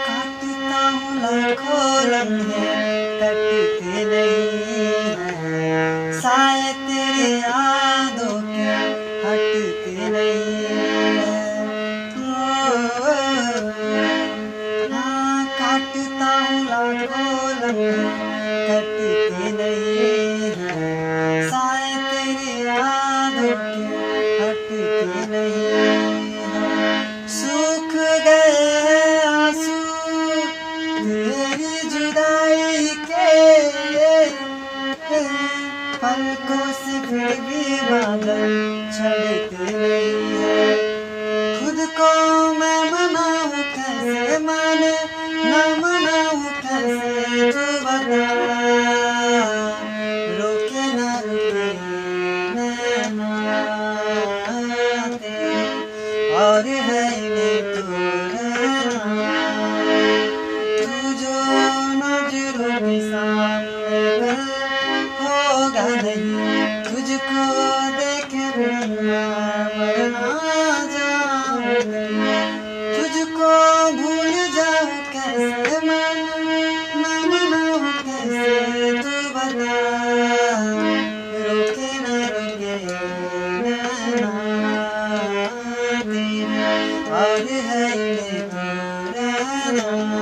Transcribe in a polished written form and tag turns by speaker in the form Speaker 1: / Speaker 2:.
Speaker 1: काटता हूँ लाखों लम्हे कटते नहीं हैं, साए तेरी यादों के हटते नहीं हैं। हाँ, काटता हूँ लाखों लम्हे कटते नहीं हैं, साए तेरी यादों के हटते नहीं हैं। सूख गए आंसू तेरी जुदाई के, पलकों से फिर भी बादल छड़ते नहीं है। खुद को मैं मनाऊं कैसे, माने न मनाऊं कैसे, तू बता। रोके ना रुके नैना तेरे, और है इन्हें तू रहना। तू जो नजरों के सामने कल होगा नहीं, तुझको देखे बिना मरना जाऊंगी। तुझको भूल जाऊं कैसे, मन न मनाऊं कैसे, तू बता। रोके न रुके नैना तेरे, और है इन्हें तू रहना।